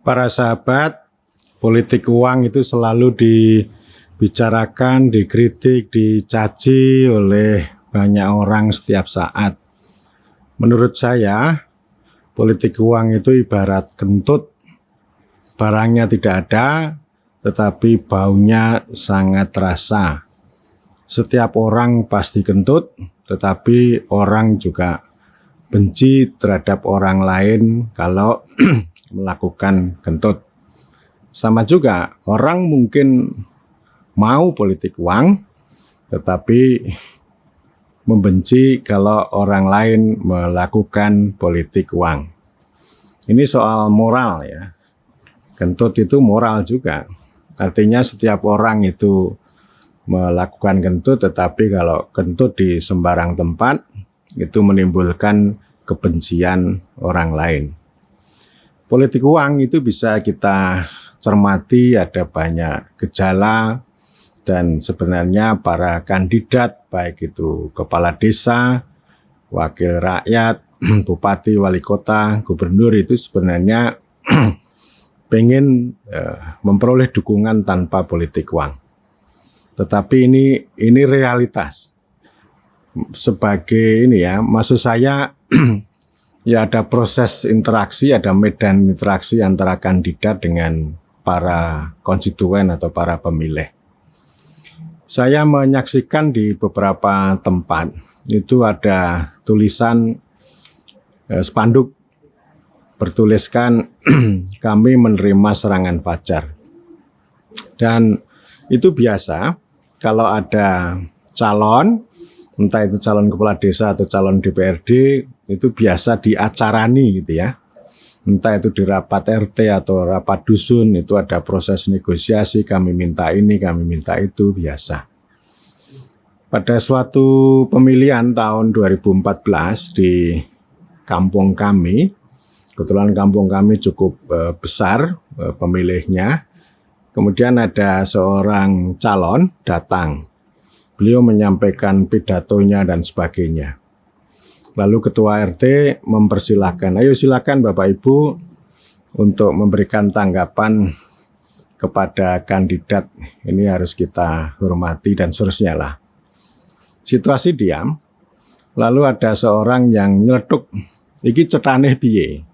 Para sahabat, politik uang itu selalu dibicarakan, dikritik, dicaci oleh banyak orang setiap saat. Menurut saya, politik uang itu ibarat kentut. Barangnya tidak ada, tetapi baunya sangat terasa. Setiap orang pasti kentut, tetapi orang juga benci terhadap orang lain kalau melakukan kentut. Sama juga, orang mungkin mau politik uang, tetapi membenci kalau orang lain melakukan politik uang. Ini soal moral ya. Kentut itu moral juga. Artinya setiap orang itu melakukan kentut, tetapi kalau kentut di sembarang tempat, itu menimbulkan kebencian orang lain. Politik uang itu bisa kita cermati, ada banyak gejala, dan sebenarnya para kandidat, baik itu kepala desa, wakil rakyat, bupati, wali kota, gubernur, itu sebenarnya pengen memperoleh dukungan tanpa politik uang. Tetapi ini realitas. Sebagai ini ya, maksud saya ya ada proses interaksi, ada medan interaksi antara kandidat dengan para konstituen atau para pemilih. Saya menyaksikan di beberapa tempat itu ada tulisan spanduk bertuliskan kami menerima serangan fajar. Dan itu biasa kalau ada calon, entah itu calon kepala desa atau calon DPRD, itu biasa diacarani gitu ya. Entah itu di rapat RT atau rapat dusun, itu ada proses negosiasi, kami minta ini, kami minta itu, biasa. Pada suatu pemilihan tahun 2014 di kampung kami, kebetulan kampung kami cukup besar pemilihnya, kemudian ada seorang calon datang. Beliau menyampaikan pidatonya dan sebagainya. Lalu ketua RT mempersilahkan, ayo silakan Bapak Ibu untuk memberikan tanggapan kepada kandidat. Ini harus kita hormati dan seterusnya lah. Situasi diam, lalu ada seorang yang nyeletuk, iki cetane piye.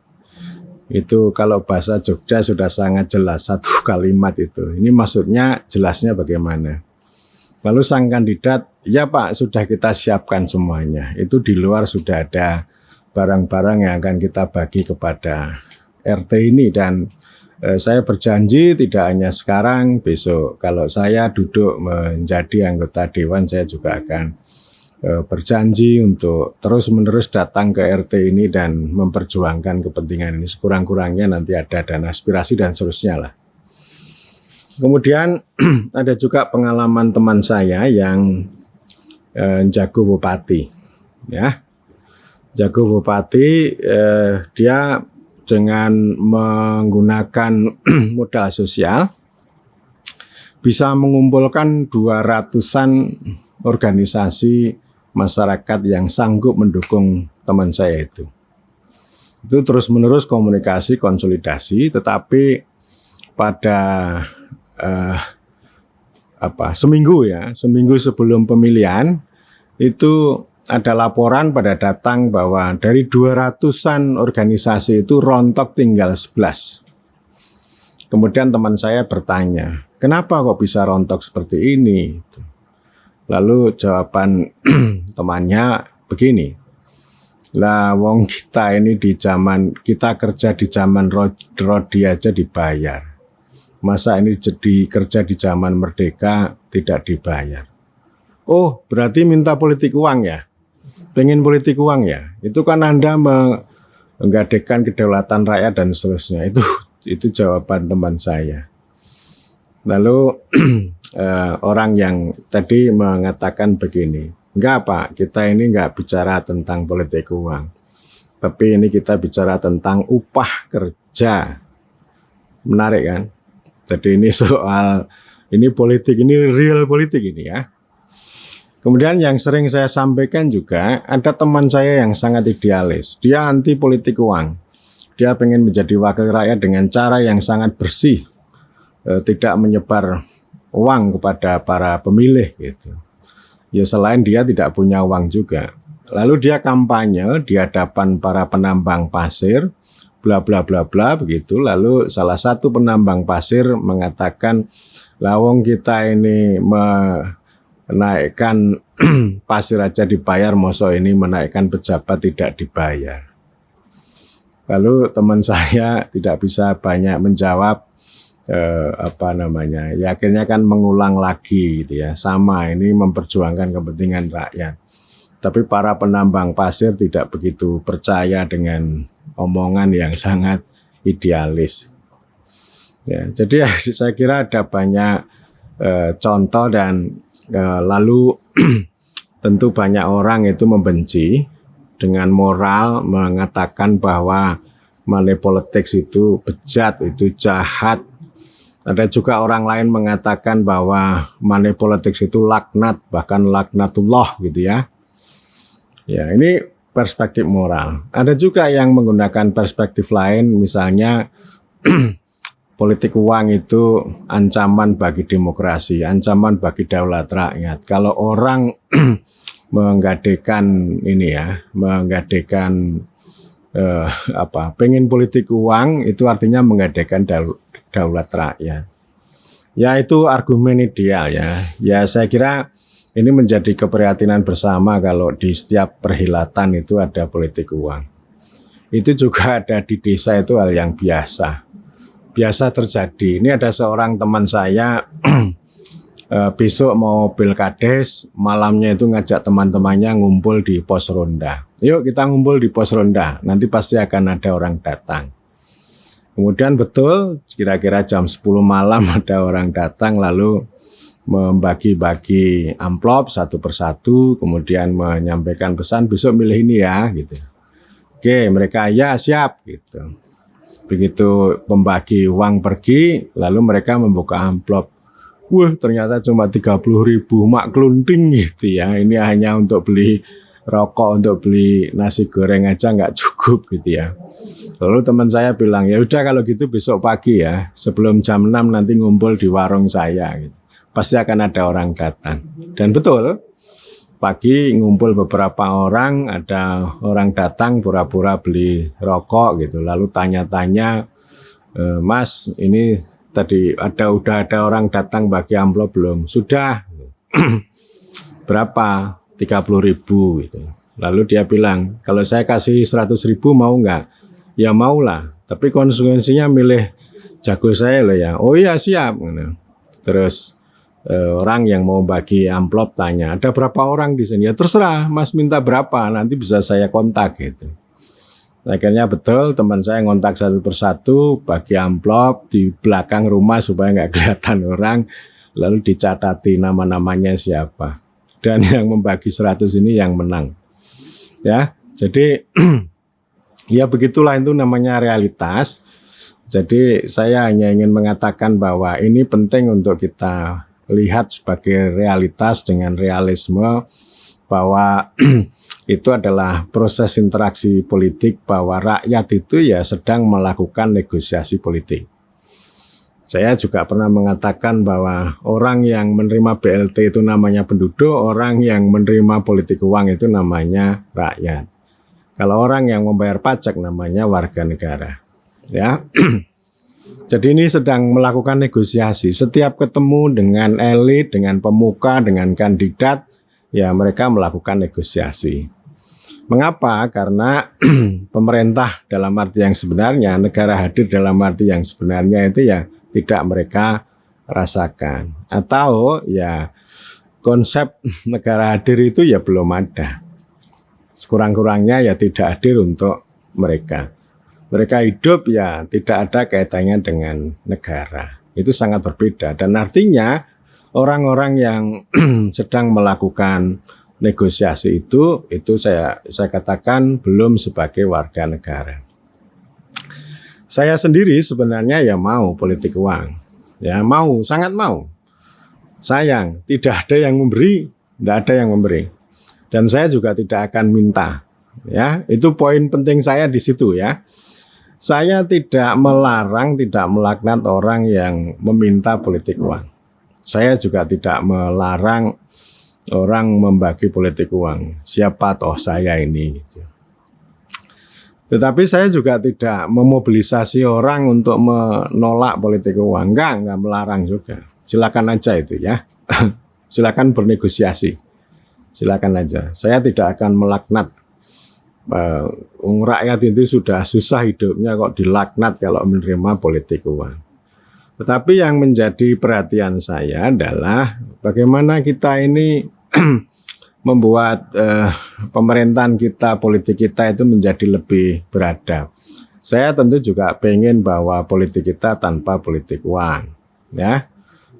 Itu kalau bahasa Jogja sudah sangat jelas, satu kalimat itu. Ini maksudnya jelasnya bagaimana. Lalu sang kandidat, ya Pak, sudah kita siapkan semuanya. Itu di luar sudah ada barang-barang yang akan kita bagi kepada RT ini. Dan saya berjanji tidak hanya sekarang, besok kalau saya duduk menjadi anggota Dewan, saya juga akan berjanji untuk terus-menerus datang ke RT ini dan memperjuangkan kepentingan ini. Sekurang-kurangnya nanti ada dana aspirasi dan seterusnya lah. Kemudian ada juga pengalaman teman saya yang jago bupati, ya, jago bupati. Dia dengan menggunakan modal sosial bisa mengumpulkan 200-an organisasi masyarakat yang sanggup mendukung teman saya itu. Itu terus-menerus komunikasi, konsolidasi, tetapi pada seminggu sebelum pemilihan itu ada laporan pada datang bahwa dari 200-an organisasi itu rontok tinggal 11. Kemudian teman saya bertanya, kenapa kok bisa rontok seperti ini? Lalu jawaban temannya begini, lah wong kita ini kita kerja di zaman Rodi aja dibayar. Masa ini jadi kerja di zaman merdeka tidak dibayar. Oh, berarti minta politik uang ya? Pengen politik uang ya? Itu kan Anda menggadekan kedaulatan rakyat dan seterusnya. Itu jawaban teman saya. Lalu orang yang tadi mengatakan begini, enggak Pak, kita ini enggak bicara tentang politik uang. Tapi ini kita bicara tentang upah kerja. Menarik kan? Jadi ini soal, ini politik, ini real politik ini ya. Kemudian yang sering saya sampaikan juga, ada teman saya yang sangat idealis. Dia anti politik uang. Dia pengen menjadi wakil rakyat dengan cara yang sangat bersih, tidak menyebar uang kepada para pemilih gitu. Ya selain dia tidak punya uang juga. Lalu dia kampanye di hadapan para penambang pasir, bla bla bla bla begitu. Lalu salah satu penambang pasir mengatakan, lawong kita ini menaikkan pasir aja dibayar, mosok ini menaikkan pejabat tidak dibayar. Lalu teman saya tidak bisa banyak menjawab, ya akhirnya kan mengulang lagi gitu ya, sama ini memperjuangkan kepentingan rakyat. Tapi para penambang pasir tidak begitu percaya dengan omongan yang sangat idealis. Ya, jadi saya kira ada banyak contoh dan lalu tentu banyak orang itu membenci dengan moral, mengatakan bahwa money politics itu bejat, itu jahat. Ada juga orang lain mengatakan bahwa money politics itu laknat, bahkan laknatullah gitu ya. Ya, ini perspektif moral. Ada juga yang menggunakan perspektif lain, misalnya politik uang itu ancaman bagi demokrasi, ancaman bagi daulat rakyat. Kalau orang menggadekan pengen politik uang, itu artinya menggadekan daulat rakyat. Ya itu argumen ideal ya. Ya saya kira ini menjadi keprihatinan bersama kalau di setiap perhelatan itu ada politik uang. Itu juga ada di desa, itu hal yang biasa terjadi. Ini ada seorang teman saya besok mau Pilkades, malamnya itu ngajak teman-temannya ngumpul di pos ronda. Yuk kita ngumpul di pos ronda, nanti pasti akan ada orang datang. Kemudian betul, kira-kira jam 10 malam ada orang datang, lalu membagi-bagi amplop satu persatu, kemudian menyampaikan pesan, besok milih ini ya, gitu. Oke, mereka ya siap, gitu. Begitu pembagi uang pergi, lalu mereka membuka amplop. Wah, ternyata cuma 30.000, mak klunting gitu ya. Ini hanya untuk beli rokok, untuk beli nasi goreng aja nggak cukup gitu ya. Lalu teman saya bilang, ya udah kalau gitu besok pagi ya, sebelum jam 6 nanti ngumpul di warung saya gitu. Pasti akan ada orang datang. Dan betul, pagi ngumpul beberapa orang, ada orang datang pura-pura beli rokok gitu. Lalu tanya-tanya, Mas ini tadi udah ada orang datang bagi amplop belum? Sudah. Berapa? 30.000 gitu. Lalu dia bilang, kalau saya kasih 100.000 mau nggak? Ya mau lah. Tapi konsekuensinya milih jago saya loh ya. Oh iya siap. Terus orang yang mau bagi amplop tanya, ada berapa orang di sini? Ya terserah, Mas minta berapa, nanti bisa saya kontak gitu. Akhirnya betul teman saya ngontak satu persatu, bagi amplop di belakang rumah supaya nggak kelihatan orang, lalu dicatati nama-namanya siapa. Dan yang membagi 100 ini yang menang. Ya, jadi ya begitulah, itu namanya realitas. Jadi saya hanya ingin mengatakan bahwa ini penting untuk kita lihat sebagai realitas dengan realisme, bahwa itu adalah proses interaksi politik, bahwa rakyat itu ya sedang melakukan negosiasi politik. Saya juga pernah mengatakan bahwa orang yang menerima BLT itu namanya penduduk, orang yang menerima politik uang itu namanya rakyat. Kalau orang yang membayar pajak namanya warga negara. Ya. Jadi ini sedang melakukan negosiasi. Setiap ketemu dengan elit, dengan pemuka, dengan kandidat, ya mereka melakukan negosiasi. Mengapa? Karena pemerintah dalam arti yang sebenarnya, negara hadir dalam arti yang sebenarnya itu ya tidak mereka rasakan. Atau ya konsep negara hadir itu ya belum ada. Sekurang-kurangnya ya tidak hadir untuk mereka. Mereka hidup ya tidak ada kaitannya dengan negara. Itu sangat berbeda. Dan artinya orang-orang yang sedang melakukan negosiasi itu saya katakan belum sebagai warga negara. Saya sendiri sebenarnya ya mau politik uang. Ya mau, sangat mau. Sayang, tidak ada yang memberi, tidak ada yang memberi. Dan saya juga tidak akan minta. Ya, itu poin penting saya di situ ya. Saya tidak melarang, tidak melaknat orang yang meminta politik uang. Saya juga tidak melarang orang membagi politik uang. Siapa toh saya ini gitu. Tetapi saya juga tidak memobilisasi orang untuk menolak politik uang. Enggak melarang juga. Silakan aja itu ya. Silakan bernegosiasi. Silakan aja. Saya tidak akan melaknat. Rakyat itu sudah susah hidupnya kok dilaknat kalau menerima politik uang. Tetapi yang menjadi perhatian saya adalah bagaimana kita ini membuat pemerintahan kita, politik kita itu menjadi lebih beradab. Saya tentu juga pengen bahwa politik kita tanpa politik uang, ya.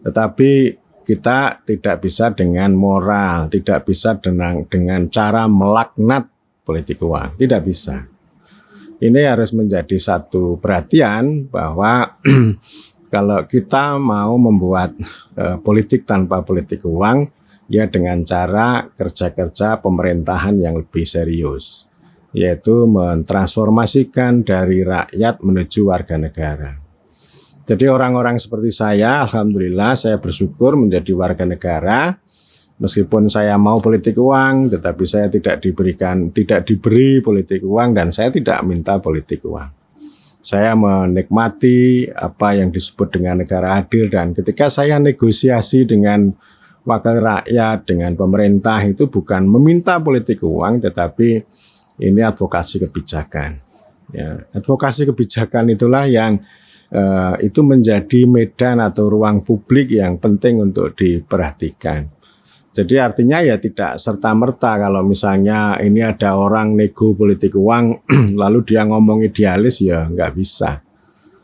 Tetapi kita tidak bisa dengan moral, tidak bisa dengan cara melaknat politik uang, tidak bisa. Ini harus menjadi satu perhatian bahwa kalau kita mau membuat politik tanpa politik uang, ya dengan cara kerja-kerja pemerintahan yang lebih serius, yaitu mentransformasikan dari rakyat menuju warga negara. Jadi orang-orang seperti saya, alhamdulillah saya bersyukur menjadi warga negara. Meskipun saya mau politik uang, tetapi saya tidak diberi politik uang dan saya tidak minta politik uang. Saya menikmati apa yang disebut dengan negara adil dan ketika saya negosiasi dengan wakil rakyat, dengan pemerintah itu bukan meminta politik uang, tetapi ini advokasi kebijakan. Ya, advokasi kebijakan itulah yang itu menjadi medan atau ruang publik yang penting untuk diperhatikan. Jadi artinya ya tidak serta-merta kalau misalnya ini ada orang nego politik uang lalu dia ngomong idealis ya nggak bisa.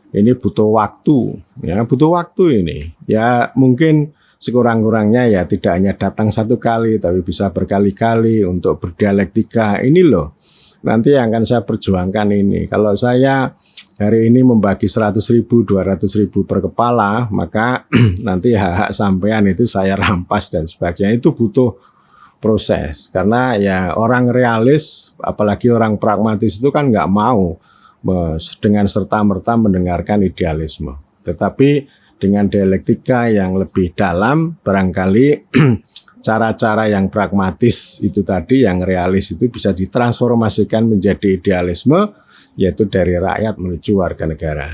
Ini butuh waktu, ya butuh waktu ini. Ya mungkin sekurang-kurangnya ya tidak hanya datang satu kali tapi bisa berkali-kali untuk berdialektika. Ini loh nanti yang akan saya perjuangkan ini. Kalau saya hari ini membagi 100.000, 200.000 per kepala, maka nanti hak-hak sampean itu saya rampas dan sebagainya. Itu butuh proses. Karena ya orang realis, apalagi orang pragmatis itu kan nggak mau dengan serta-merta mendengarkan idealisme. Tetapi dengan dialektika yang lebih dalam, barangkali cara-cara yang pragmatis itu tadi, yang realis itu bisa ditransformasikan menjadi idealisme, yaitu dari rakyat menuju warga negara.